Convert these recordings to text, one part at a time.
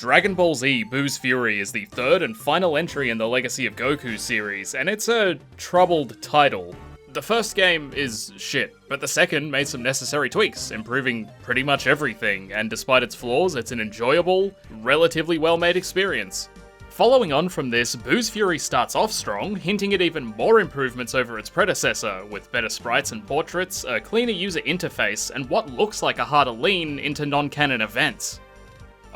Dragon Ball Z Buu's Fury is the third and final entry in the Legacy of Goku series, and it's a troubled title. The first game is shit, but the second made some necessary tweaks, improving pretty much everything, and despite its flaws, it's an enjoyable, relatively well-made experience. Following on from this, Buu's Fury starts off strong, hinting at even more improvements over its predecessor, with better sprites and portraits, a cleaner user interface, and what looks like a harder lean into non-canon events.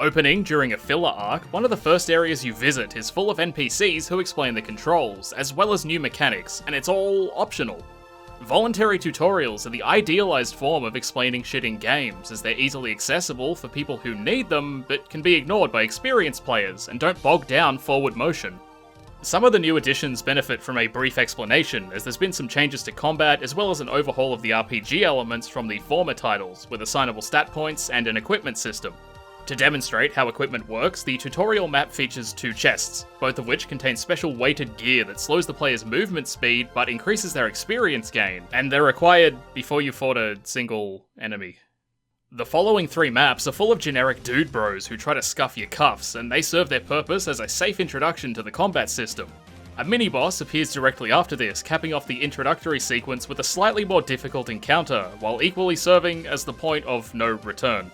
Opening during a filler arc, one of the first areas you visit is full of NPCs who explain the controls, as well as new mechanics, and it's all optional. Voluntary tutorials are the idealized form of explaining shit in games, as they're easily accessible for people who need them, but can be ignored by experienced players, and don't bog down forward motion. Some of the new additions benefit from a brief explanation, as there's been some changes to combat, as well as an overhaul of the RPG elements from the former titles, with assignable stat points and an equipment system. To demonstrate how equipment works, the tutorial map features two chests, both of which contain special weighted gear that slows the player's movement speed but increases their experience gain, and they're required before you fought a single enemy. The following three maps are full of generic dude bros who try to scuff your cuffs, and they serve their purpose as a safe introduction to the combat system. A mini-boss appears directly after this, capping off the introductory sequence with a slightly more difficult encounter, while equally serving as the point of no return.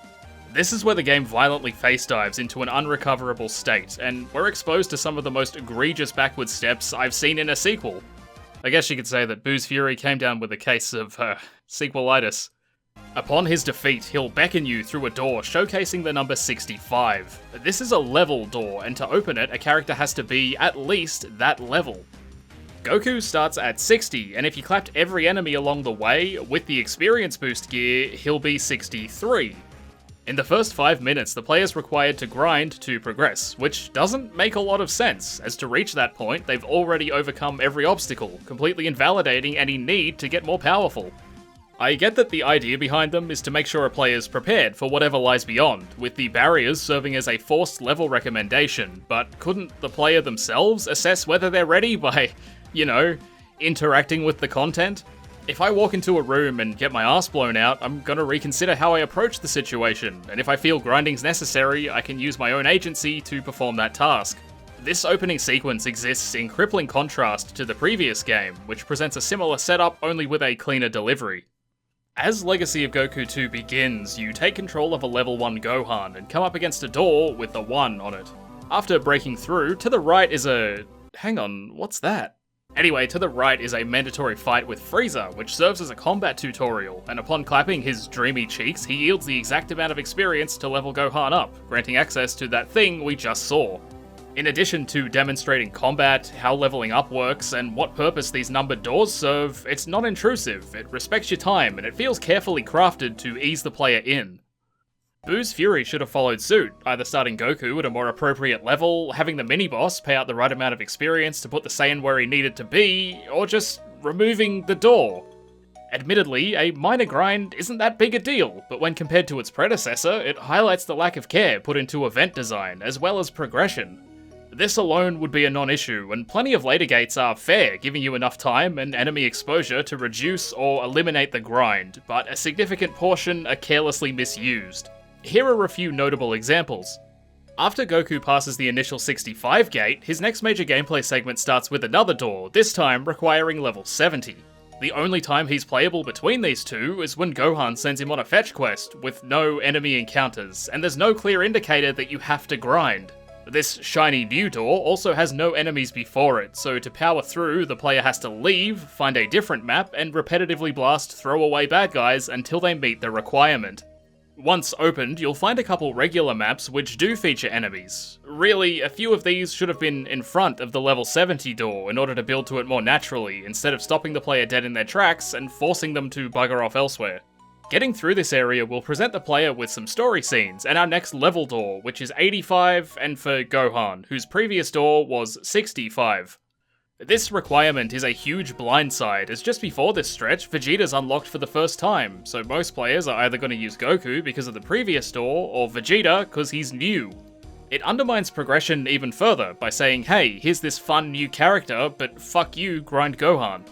This is where the game violently face dives into an unrecoverable state, and we're exposed to some of the most egregious backward steps I've seen in a sequel. I guess you could say that Buu's Fury came down with a case of, sequelitis. Upon his defeat, he'll beckon you through a door showcasing the number 65. This is a level door, and to open it, a character has to be at least that level. Goku starts at 60, and if you clapped every enemy along the way, with the experience boost gear, he'll be 63. In the first 5 minutes, the player's required to grind to progress, which doesn't make a lot of sense, as to reach that point, they've already overcome every obstacle, completely invalidating any need to get more powerful. I get that the idea behind them is to make sure a player's prepared for whatever lies beyond, with the barriers serving as a forced level recommendation, but couldn't the player themselves assess whether they're ready by, interacting with the content? If I walk into a room and get my ass blown out, I'm gonna reconsider how I approach the situation, and if I feel grinding's necessary, I can use my own agency to perform that task. This opening sequence exists in crippling contrast to the previous game, which presents a similar setup only with a cleaner delivery. As Legacy of Goku 2 begins, you take control of a level 1 Gohan and come up against a door with the 1 on it. After breaking through, to the right is a... hang on, what's that? Anyway, to the right is a mandatory fight with Frieza, which serves as a combat tutorial, and upon clapping his dreamy cheeks, he yields the exact amount of experience to level Gohan up, granting access to that thing we just saw. In addition to demonstrating combat, how leveling up works, and what purpose these numbered doors serve, it's non-intrusive, it respects your time, and it feels carefully crafted to ease the player in. Buu's Fury should have followed suit, either starting Goku at a more appropriate level, having the mini-boss pay out the right amount of experience to put the Saiyan where he needed to be, or just removing the door. Admittedly, a minor grind isn't that big a deal, but when compared to its predecessor, it highlights the lack of care put into event design, as well as progression. This alone would be a non-issue, and plenty of later gates are fair, giving you enough time and enemy exposure to reduce or eliminate the grind, but a significant portion are carelessly misused. Here are a few notable examples. After Goku passes the initial 65 gate, his next major gameplay segment starts with another door, this time requiring level 70. The only time he's playable between these two is when Gohan sends him on a fetch quest, with no enemy encounters, and there's no clear indicator that you have to grind. This shiny new door also has no enemies before it, so to power through, the player has to leave, find a different map, and repetitively blast throwaway bad guys until they meet the requirement. Once opened, you'll find a couple regular maps which do feature enemies. Really, a few of these should have been in front of the level 70 door in order to build to it more naturally, instead of stopping the player dead in their tracks and forcing them to bugger off elsewhere. Getting through this area will present the player with some story scenes, and our next level door, which is 85, and for Gohan, whose previous door was 65. This requirement is a huge blindside, as just before this stretch, Vegeta's unlocked for the first time, so most players are either going to use Goku because of the previous door, or Vegeta because he's new. It undermines progression even further by saying, hey, here's this fun new character, but fuck you, grind Gohan.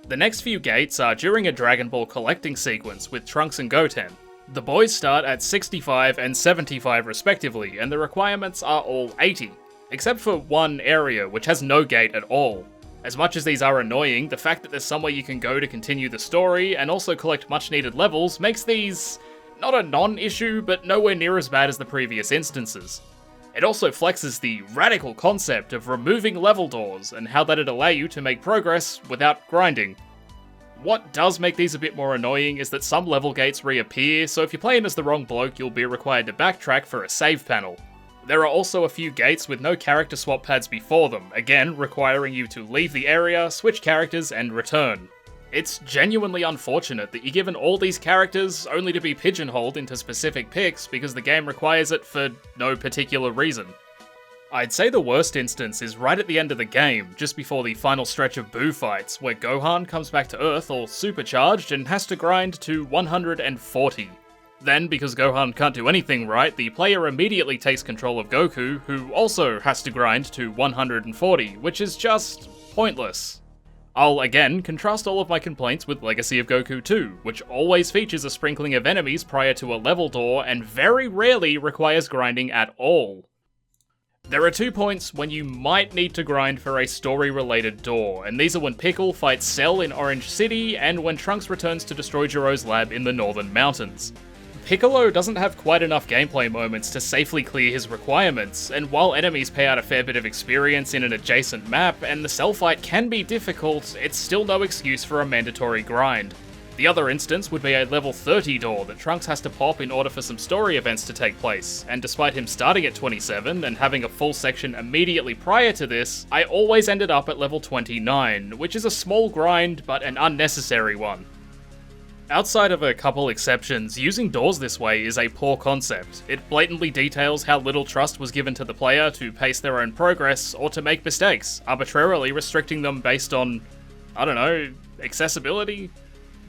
The next few gates are during a Dragon Ball collecting sequence with Trunks and Goten. The boys start at 65 and 75 respectively, and the requirements are all 80, except for one area which has no gate at all. As much as these are annoying, the fact that there's somewhere you can go to continue the story and also collect much needed levels makes these not a non-issue, but nowhere near as bad as the previous instances. It also flexes the radical concept of removing level doors and how that'd allow you to make progress without grinding. What does make these a bit more annoying is that some level gates reappear, so if you're playing as the wrong bloke, you'll be required to backtrack for a save panel. There are also a few gates with no character swap pads before them, again requiring you to leave the area, switch characters, and return. It's genuinely unfortunate that you're given all these characters only to be pigeonholed into specific picks because the game requires it for no particular reason. I'd say the worst instance is right at the end of the game, just before the final stretch of Buu fights, where Gohan comes back to Earth all supercharged and has to grind to 140. Then, because Gohan can't do anything right, the player immediately takes control of Goku, who also has to grind to 140, which is just pointless. I'll again contrast all of my complaints with Legacy of Goku 2, which always features a sprinkling of enemies prior to a level door and very rarely requires grinding at all. There are 2 points when you might need to grind for a story-related door, and these are when Pickle fights Cell in Orange City and when Trunks returns to destroy Jiro's lab in the Northern Mountains. Piccolo doesn't have quite enough gameplay moments to safely clear his requirements, and while enemies pay out a fair bit of experience in an adjacent map, and the Cell fight can be difficult, it's still no excuse for a mandatory grind. The other instance would be a level 30 door that Trunks has to pop in order for some story events to take place, and despite him starting at 27 and having a full section immediately prior to this, I always ended up at level 29, which is a small grind, but an unnecessary one. Outside of a couple exceptions, using doors this way is a poor concept. It blatantly details how little trust was given to the player to pace their own progress or to make mistakes, arbitrarily restricting them based on, I don't know, accessibility?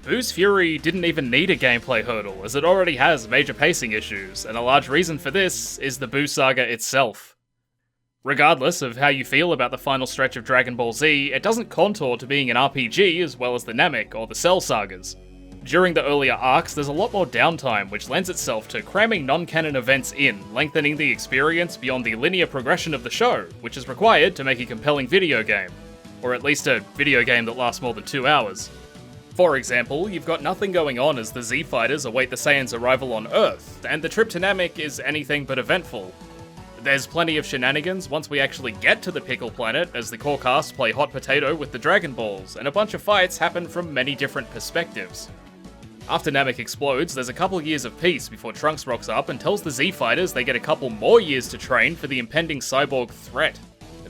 Buu's Fury didn't even need a gameplay hurdle, as it already has major pacing issues, and a large reason for this is the Buu saga itself. Regardless of how you feel about the final stretch of Dragon Ball Z, it doesn't contour to being an RPG as well as the Namek or the Cell sagas. During the earlier arcs, there's a lot more downtime, which lends itself to cramming non-canon events in, lengthening the experience beyond the linear progression of the show, which is required to make a compelling video game. Or at least a video game that lasts more than 2 hours. For example, you've got nothing going on as the Z-Fighters await the Saiyans' arrival on Earth, and the trip to Namek is anything but eventful. There's plenty of shenanigans once we actually get to the Pickle Planet, as the core cast play hot potato with the Dragon Balls, and a bunch of fights happen from many different perspectives. After Namek explodes, there's a couple years of peace before Trunks rocks up and tells the Z-Fighters they get a couple more years to train for the impending cyborg threat.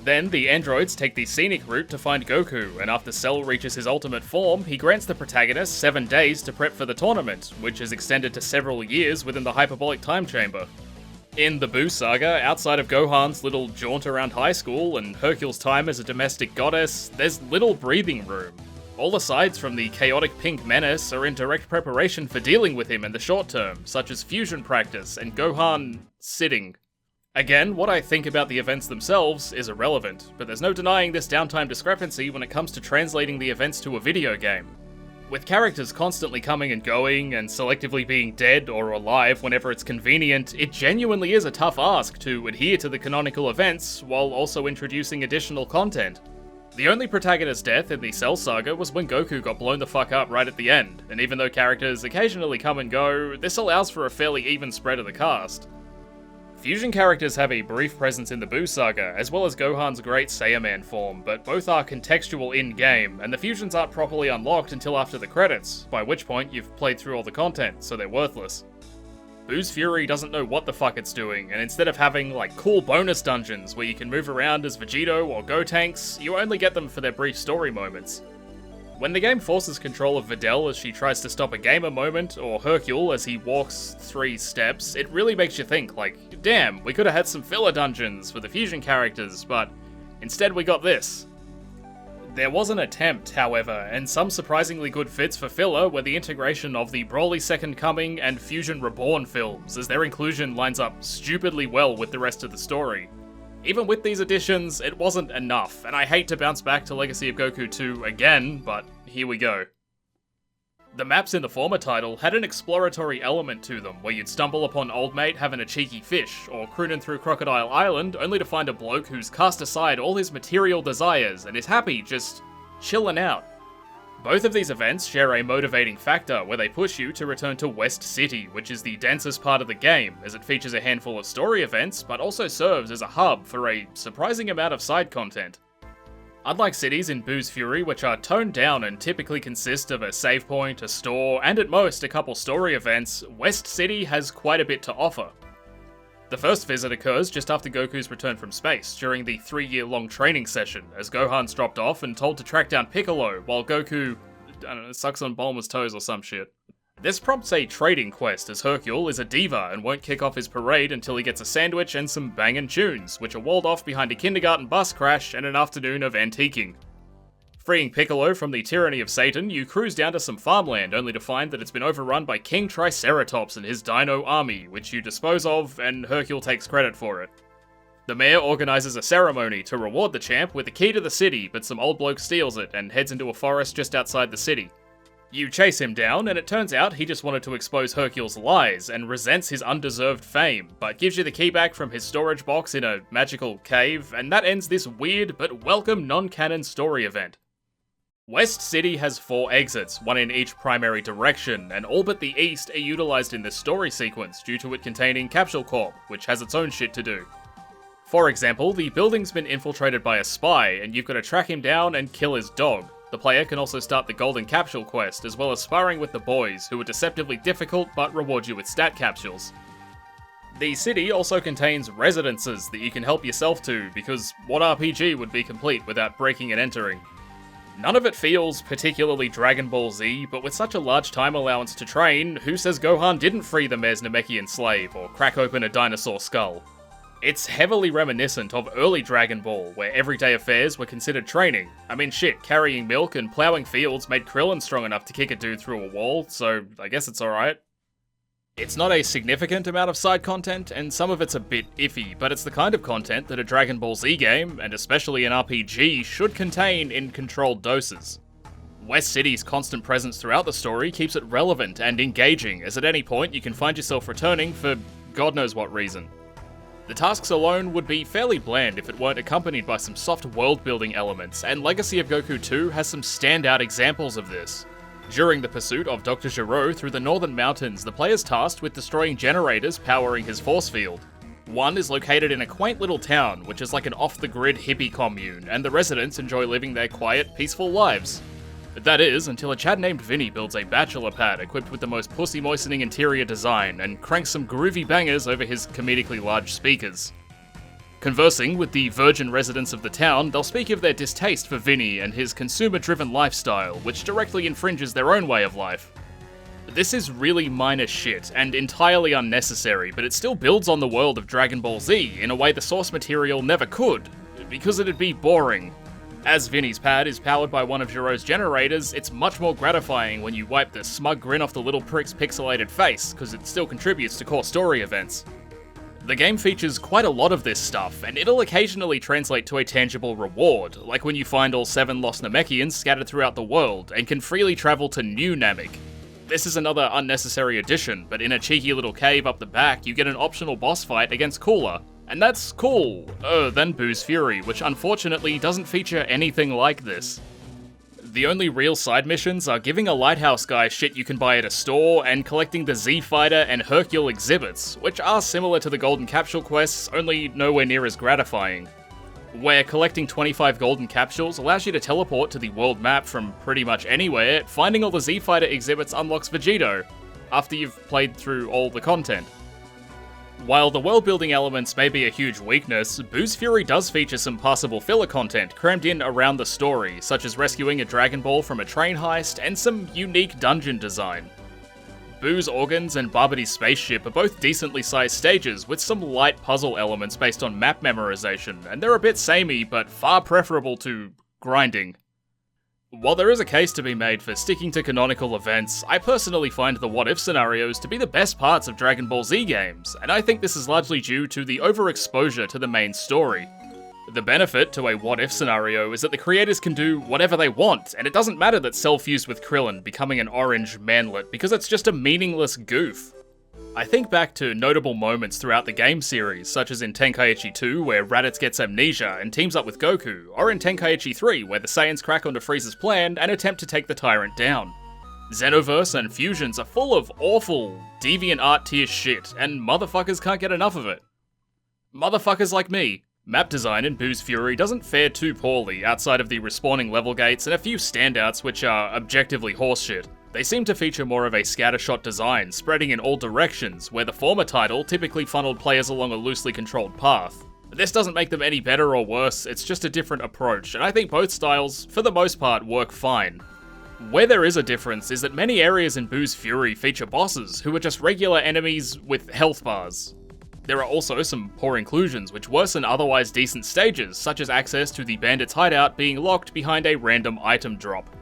Then, the androids take the scenic route to find Goku, and after Cell reaches his ultimate form, he grants the protagonist 7 days to prep for the tournament, which is extended to several years within the hyperbolic time chamber. In the Buu saga, outside of Gohan's little jaunt around high school and Hercule's time as a domestic goddess, there's little breathing room. All asides from the chaotic pink menace are in direct preparation for dealing with him in the short term, such as fusion practice and Gohan sitting. Again, what I think about the events themselves is irrelevant, but there's no denying this downtime discrepancy when it comes to translating the events to a video game. With characters constantly coming and going, and selectively being dead or alive whenever it's convenient, it genuinely is a tough ask to adhere to the canonical events while also introducing additional content. The only protagonist death in the Cell saga was when Goku got blown the fuck up right at the end, and even though characters occasionally come and go, this allows for a fairly even spread of the cast. Fusion characters have a brief presence in the Buu saga, as well as Gohan's great Saiyaman form, but both are contextual in-game, and the fusions aren't properly unlocked until after the credits, by which point you've played through all the content, so they're worthless. Buu's Fury doesn't know what the fuck it's doing, and instead of having, like, cool bonus dungeons where you can move around as Vegito or Gotenks, you only get them for their brief story moments. When the game forces control of Videl as she tries to stop a gamer moment, or Hercule as he walks 3 steps, it really makes you think, like, damn, we could have had some filler dungeons for the fusion characters, but instead we got this. There was an attempt, however, and some surprisingly good fits for filler were the integration of the Broly Second Coming and Fusion Reborn films, as their inclusion lines up stupidly well with the rest of the story. Even with these additions, it wasn't enough, and I hate to bounce back to Legacy of Goku 2 again, but here we go. The maps in the former title had an exploratory element to them, where you'd stumble upon old mate having a cheeky fish, or crooning through Crocodile Island only to find a bloke who's cast aside all his material desires and is happy just chilling out. Both of these events share a motivating factor where they push you to return to West City, which is the densest part of the game, as it features a handful of story events, but also serves as a hub for a surprising amount of side content. Unlike cities in Boo's Fury, which are toned down and typically consist of a save point, a store, and at most a couple story events, West City has quite a bit to offer. The first visit occurs just after Goku's return from space, during the 3-year-long training session, as Gohan's dropped off and told to track down Piccolo, while Goku, I don't know, sucks on Bulma's toes or some shit. This prompts a trading quest, as Hercule is a diva and won't kick off his parade until he gets a sandwich and some bangin' tunes, which are walled off behind a kindergarten bus crash and an afternoon of antiquing. Freeing Piccolo from the tyranny of Satan, you cruise down to some farmland only to find that it's been overrun by King Triceratops and his dino army, which you dispose of, and Hercule takes credit for it. The mayor organises a ceremony to reward the champ with a key to the city, but some old bloke steals it and heads into a forest just outside the city. You chase him down, and it turns out he just wanted to expose Hercule's lies and resents his undeserved fame, but gives you the key back from his storage box in a magical cave, and that ends this weird but welcome non-canon story event. West City has 4 exits, one in each primary direction, and all but the east are utilised in this story sequence due to it containing Capsule Corp, which has its own shit to do. For example, the building's been infiltrated by a spy, and you've got to track him down and kill his dog. The player can also start the Golden Capsule quest, as well as sparring with the boys, who are deceptively difficult but reward you with stat capsules. The city also contains residences that you can help yourself to, because what RPG would be complete without breaking and entering? None of it feels particularly Dragon Ball Z, but with such a large time allowance to train, who says Gohan didn't free the mayor's Namekian slave, or crack open a dinosaur skull? It's heavily reminiscent of early Dragon Ball, where everyday affairs were considered training. I mean shit, carrying milk and ploughing fields made Krillin strong enough to kick a dude through a wall, so I guess it's alright. It's not a significant amount of side content, and some of it's a bit iffy, but it's the kind of content that a Dragon Ball Z game, and especially an RPG, should contain in controlled doses. West City's constant presence throughout the story keeps it relevant and engaging, as at any point you can find yourself returning for God knows what reason. The tasks alone would be fairly bland if it weren't accompanied by some soft world-building elements, and Legacy of Goku 2 has some standout examples of this. During the pursuit of Dr. Gero through the northern mountains, the player's tasked with destroying generators powering his force field. One is located in a quaint little town, which is like an off-the-grid hippie commune, and the residents enjoy living their quiet, peaceful lives. That is, until a Chad named Vinny builds a bachelor pad equipped with the most pussy-moistening interior design and cranks some groovy bangers over his comedically large speakers. Conversing with the virgin residents of the town, they'll speak of their distaste for Vinny and his consumer-driven lifestyle, which directly infringes their own way of life. This is really minor shit, and entirely unnecessary, but it still builds on the world of Dragon Ball Z in a way the source material never could, because it'd be boring. As Vinny's pad is powered by one of Gero's generators, it's much more gratifying when you wipe the smug grin off the little prick's pixelated face, because it still contributes to core story events. The game features quite a lot of this stuff, and it'll occasionally translate to a tangible reward, like when you find all 7 lost Namekians scattered throughout the world, and can freely travel to New Namek. This is another unnecessary addition, but in a cheeky little cave up the back, you get an optional boss fight against Cooler. And that's cooler than Boo's Fury, which unfortunately doesn't feature anything like this. The only real side missions are giving a lighthouse guy shit you can buy at a store, and collecting the Z-Fighter and Hercule exhibits, which are similar to the Golden Capsule quests, only nowhere near as gratifying. Where collecting 25 golden capsules allows you to teleport to the world map from pretty much anywhere, finding all the Z-Fighter exhibits unlocks Vegito, after you've played through all the content. While the world-building elements may be a huge weakness, Boo's Fury does feature some passable filler content crammed in around the story, such as rescuing a Dragon Ball from a train heist and some unique dungeon design. Boo's organs and Barbady's spaceship are both decently sized stages with some light puzzle elements based on map memorization, and they're a bit samey but far preferable to grinding. While there is a case to be made for sticking to canonical events, I personally find the what-if scenarios to be the best parts of Dragon Ball Z games, and I think this is largely due to the overexposure to the main story. The benefit to a what-if scenario is that the creators can do whatever they want, and it doesn't matter that Cell fused with Krillin, becoming an orange manlet, because it's just a meaningless goof. I think back to notable moments throughout the game series, such as in Tenkaichi 2, where Raditz gets amnesia and teams up with Goku, or in Tenkaichi 3, where the Saiyans crack onto Frieza's plan and attempt to take the tyrant down. Xenoverse and Fusions are full of awful, deviant art tier shit, and motherfuckers can't get enough of it. Motherfuckers like me. Map design in Boo's Fury doesn't fare too poorly outside of the respawning level gates and a few standouts which are objectively horseshit. They seem to feature more of a scattershot design, spreading in all directions, where the former title typically funneled players along a loosely controlled path. This doesn't make them any better or worse, it's just a different approach, and I think both styles, for the most part, work fine. Where there is a difference is that many areas in Boo's Fury feature bosses who are just regular enemies with health bars. There are also some poor inclusions which worsen otherwise decent stages, such as access to the bandit's hideout being locked behind a random item drop.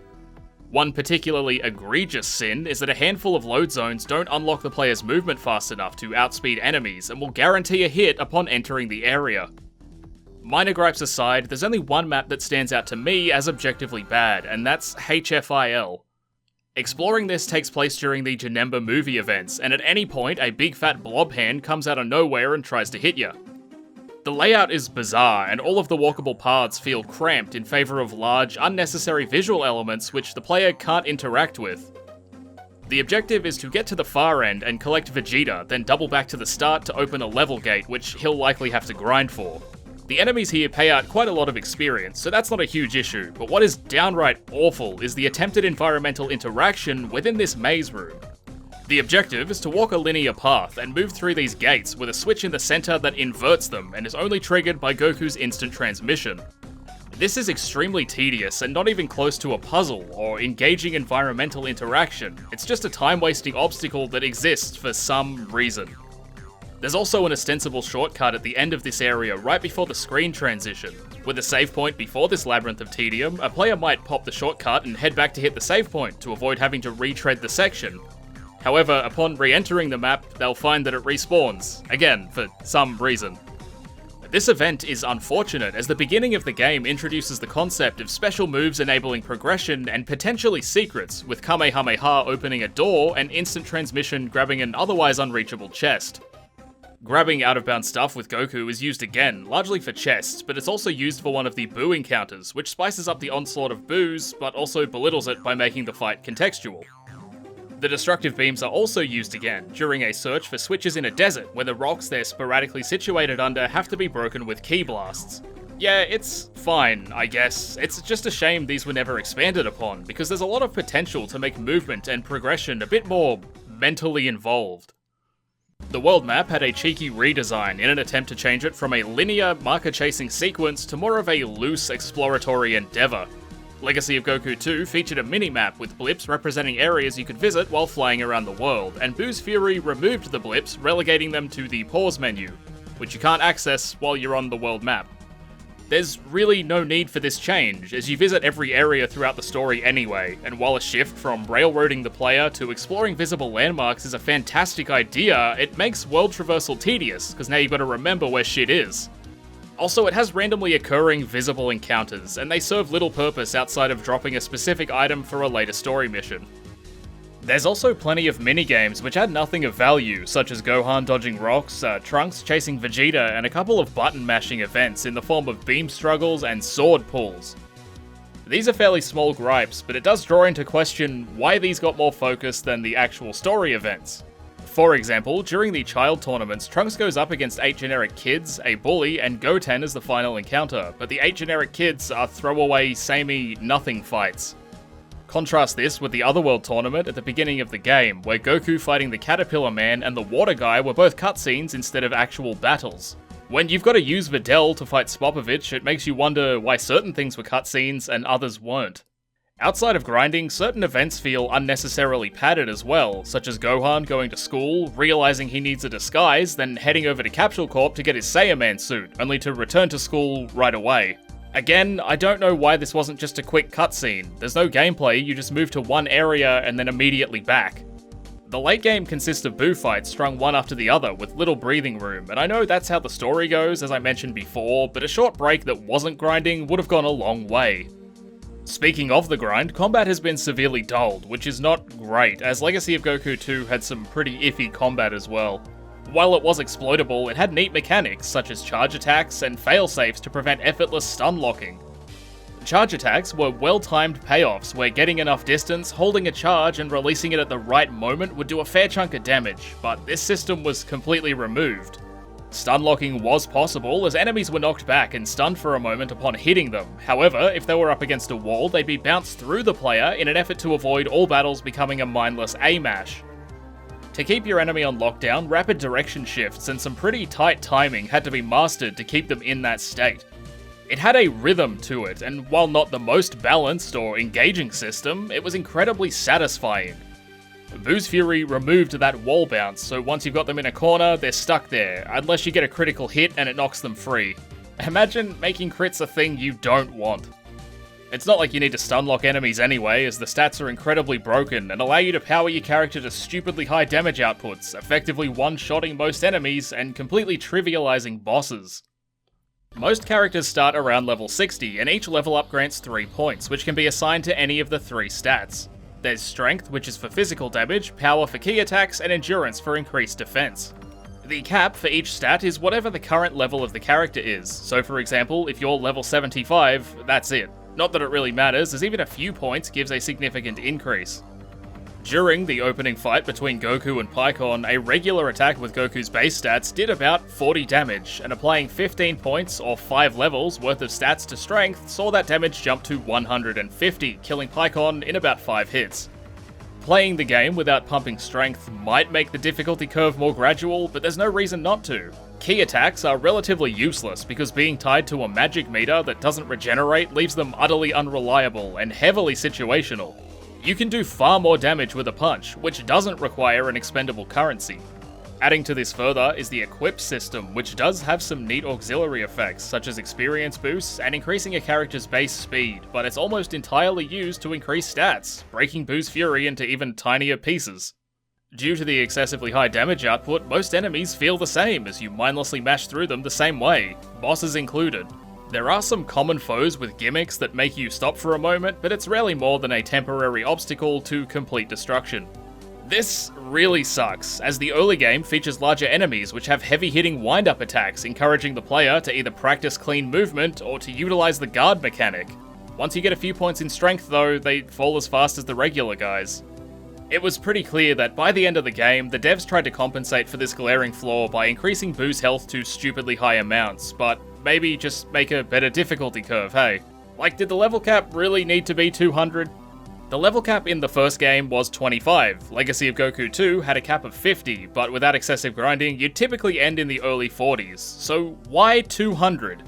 One particularly egregious sin is that a handful of load zones don't unlock the player's movement fast enough to outspeed enemies and will guarantee a hit upon entering the area. Minor gripes aside, there's only one map that stands out to me as objectively bad, and that's HFIL. Exploring this takes place during the Janemba movie events, and at any point a big fat blob hand comes out of nowhere and tries to hit you. The layout is bizarre, and all of the walkable paths feel cramped in favour of large, unnecessary visual elements which the player can't interact with. The objective is to get to the far end and collect Vegeta, then double back to the start to open a level gate which he'll likely have to grind for. The enemies here pay out quite a lot of experience, so that's not a huge issue, but what is downright awful is the attempted environmental interaction within this maze room. The objective is to walk a linear path and move through these gates with a switch in the center that inverts them and is only triggered by Goku's instant transmission. This is extremely tedious and not even close to a puzzle or engaging environmental interaction, it's just a time-wasting obstacle that exists for some reason. There's also an ostensible shortcut at the end of this area right before the screen transition. With a save point before this labyrinth of tedium, a player might pop the shortcut and head back to hit the save point to avoid having to retread the section. However, upon re-entering the map, they'll find that it respawns, again, for some reason. This event is unfortunate as the beginning of the game introduces the concept of special moves enabling progression and potentially secrets, with Kamehameha opening a door and instant transmission grabbing an otherwise unreachable chest. Grabbing out-of-bounds stuff with Goku is used again, largely for chests, but it's also used for one of the Boo encounters, which spices up the onslaught of Boos, but also belittles it by making the fight contextual. The destructive beams are also used again, during a search for switches in a desert, where the rocks they're sporadically situated under have to be broken with ki blasts. Yeah, it's fine, I guess. It's just a shame these were never expanded upon, because there's a lot of potential to make movement and progression a bit more mentally involved. The world map had a cheeky redesign in an attempt to change it from a linear, marker-chasing sequence to more of a loose exploratory endeavour. Legacy of Goku 2 featured a mini-map with blips representing areas you could visit while flying around the world, and Boo's Fury removed the blips, relegating them to the pause menu, which you can't access while you're on the world map. There's really no need for this change, as you visit every area throughout the story anyway, and while a shift from railroading the player to exploring visible landmarks is a fantastic idea, it makes world traversal tedious, because now you've got to remember where shit is. Also, it has randomly occurring visible encounters, and they serve little purpose outside of dropping a specific item for a later story mission. There's also plenty of minigames which add nothing of value, such as Gohan dodging rocks, Trunks chasing Vegeta, and a couple of button-mashing events in the form of beam struggles and sword pulls. These are fairly small gripes, but it does draw into question why these got more focus than the actual story events. For example, during the child tournaments, Trunks goes up against 8 generic kids, a bully, and Goten as the final encounter, but the 8 generic kids are throwaway, samey, nothing fights. Contrast this with the Otherworld tournament at the beginning of the game, where Goku fighting the Caterpillar Man and the Water Guy were both cutscenes instead of actual battles. When you've got to use Videl to fight Spopovich, it makes you wonder why certain things were cutscenes and others weren't. Outside of grinding, certain events feel unnecessarily padded as well, such as Gohan going to school, realizing he needs a disguise, then heading over to Capsule Corp to get his Saiyaman suit, only to return to school right away. Again, I don't know why this wasn't just a quick cutscene. There's no gameplay, you just move to one area and then immediately back. The late game consists of boo fights strung one after the other with little breathing room, and I know that's how the story goes, as I mentioned before, but a short break that wasn't grinding would have gone a long way. Speaking of the grind, combat has been severely dulled, which is not great, as Legacy of Goku 2 had some pretty iffy combat as well. While it was exploitable, it had neat mechanics such as charge attacks and failsafes to prevent effortless stun locking. Charge attacks were well-timed payoffs where getting enough distance, holding a charge and releasing it at the right moment would do a fair chunk of damage, but this system was completely removed. Stun locking was possible as enemies were knocked back and stunned for a moment upon hitting them. However, if they were up against a wall, they'd be bounced through the player in an effort to avoid all battles becoming a mindless A-mash. To keep your enemy on lockdown, rapid direction shifts and some pretty tight timing had to be mastered to keep them in that state. It had a rhythm to it, and while not the most balanced or engaging system, it was incredibly satisfying. Boo's Fury removed that wall bounce, so once you've got them in a corner, they're stuck there, unless you get a critical hit and it knocks them free. Imagine making crits a thing you don't want. It's not like you need to stunlock enemies anyway, as the stats are incredibly broken and allow you to power your character to stupidly high damage outputs, effectively one-shotting most enemies and completely trivializing bosses. Most characters start around level 60, and each level up grants 3 points, which can be assigned to any of the 3 stats. There's Strength, which is for physical damage, Power for key attacks, and Endurance for increased defense. The cap for each stat is whatever the current level of the character is, so for example, if you're level 75, that's it. Not that it really matters, as even a few points gives a significant increase. During the opening fight between Goku and Pikkon, a regular attack with Goku's base stats did about 40 damage, and applying 15 points or 5 levels worth of stats to strength saw that damage jump to 150, killing Pikkon in about 5 hits. Playing the game without pumping strength might make the difficulty curve more gradual, but there's no reason not to. Key attacks are relatively useless because being tied to a magic meter that doesn't regenerate leaves them utterly unreliable and heavily situational. You can do far more damage with a punch, which doesn't require an expendable currency. Adding to this further is the equip system, which does have some neat auxiliary effects, such as experience boosts and increasing a character's base speed, but it's almost entirely used to increase stats, breaking Boo's Fury into even tinier pieces. Due to the excessively high damage output, most enemies feel the same as you mindlessly mash through them the same way, bosses included. There are some common foes with gimmicks that make you stop for a moment, but it's rarely more than a temporary obstacle to complete destruction. This really sucks, as the early game features larger enemies which have heavy-hitting wind-up attacks, encouraging the player to either practice clean movement or to utilize the guard mechanic. Once you get a few points in strength though, they fall as fast as the regular guys. It was pretty clear that by the end of the game, the devs tried to compensate for this glaring flaw by increasing Boo's health to stupidly high amounts, but maybe just make a better difficulty curve, hey? Like, did the level cap really need to be 200? The level cap in the first game was 25, Legacy of Goku 2 had a cap of 50, but without excessive grinding, you'd typically end in the early 40s, so why 200?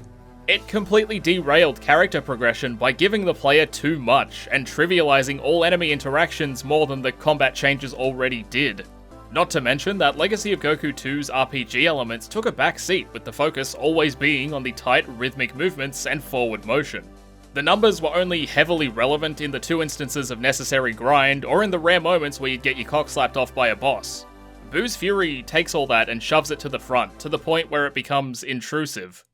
It completely derailed character progression by giving the player too much, and trivializing all enemy interactions more than the combat changes already did. Not to mention that Legacy of Goku 2's RPG elements took a back seat, with the focus always being on the tight rhythmic movements and forward motion. The numbers were only heavily relevant in the 2 instances of necessary grind, or in the rare moments where you'd get your cock slapped off by a boss. Boo's Fury takes all that and shoves it to the front, to the point where it becomes intrusive.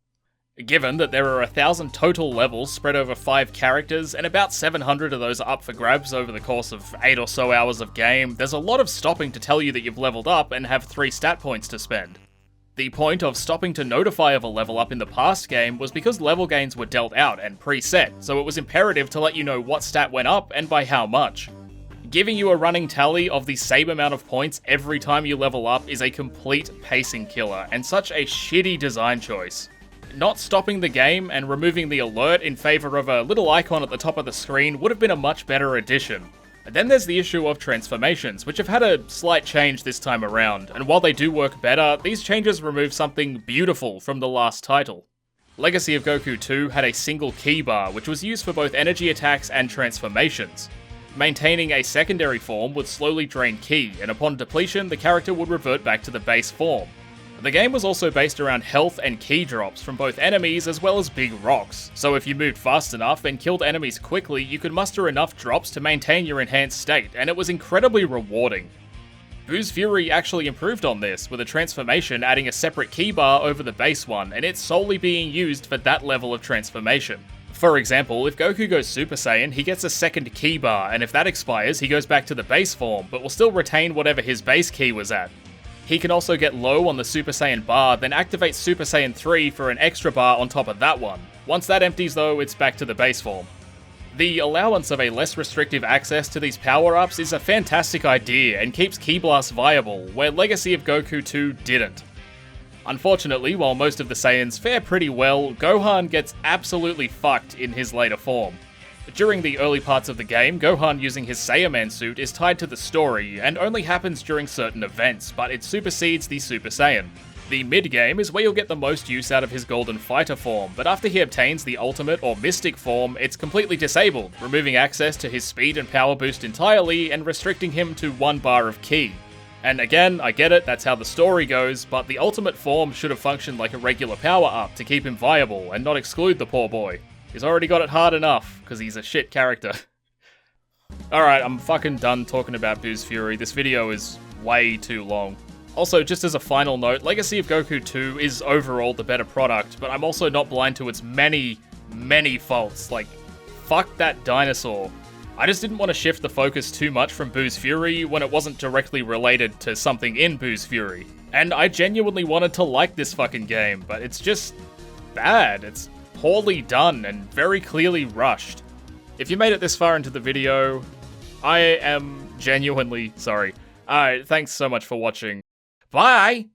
Given that there are 1,000 total levels spread over 5 characters, and about 700 of those are up for grabs over the course of 8 or so hours of game, there's a lot of stopping to tell you that you've leveled up and have 3 stat points to spend. The point of stopping to notify of a level up in the past game was because level gains were dealt out and preset, so it was imperative to let you know what stat went up and by how much. Giving you a running tally of the same amount of points every time you level up is a complete pacing killer, and such a shitty design choice. Not stopping the game and removing the alert in favour of a little icon at the top of the screen would have been a much better addition. And then there's the issue of transformations, which have had a slight change this time around, and while they do work better, these changes remove something beautiful from the last title. Legacy of Goku 2 had a single key bar, which was used for both energy attacks and transformations. Maintaining a secondary form would slowly drain ki, and upon depletion, the character would revert back to the base form. The game was also based around health and ki drops from both enemies as well as big rocks, so if you moved fast enough and killed enemies quickly, you could muster enough drops to maintain your enhanced state, and it was incredibly rewarding. Boo's Fury actually improved on this, with a transformation adding a separate key bar over the base one, and it's solely being used for that level of transformation. For example, if Goku goes Super Saiyan, he gets a second key bar, and if that expires, he goes back to the base form, but will still retain whatever his base key was at. He can also get low on the Super Saiyan bar, then activate Super Saiyan 3 for an extra bar on top of that one. Once that empties though, it's back to the base form. The allowance of a less restrictive access to these power-ups is a fantastic idea and keeps Ki Blast viable, where Legacy of Goku 2 didn't. Unfortunately, while most of the Saiyans fare pretty well, Gohan gets absolutely fucked in his later form. During the early parts of the game, Gohan using his Saiyaman suit is tied to the story, and only happens during certain events, but it supersedes the Super Saiyan. The mid-game is where you'll get the most use out of his Golden Fighter form, but after he obtains the Ultimate or Mystic form, it's completely disabled, removing access to his speed and power boost entirely, and restricting him to 1 bar of Ki. And again, I get it, that's how the story goes, but the Ultimate form should have functioned like a regular power-up to keep him viable, and not exclude the poor boy. He's already got it hard enough, because he's a shit character. Alright, I'm fucking done talking about Boo's Fury, this video is way too long. Also, just as a final note, Legacy of Goku 2 is overall the better product, but I'm also not blind to its many, many faults. Like, fuck that dinosaur. I just didn't want to shift the focus too much from Boo's Fury when it wasn't directly related to something in Boo's Fury. And I genuinely wanted to like this fucking game, but it's just bad. It's poorly done and very clearly rushed. If you made it this far into the video, I am genuinely sorry. Alright, thanks so much for watching. Bye!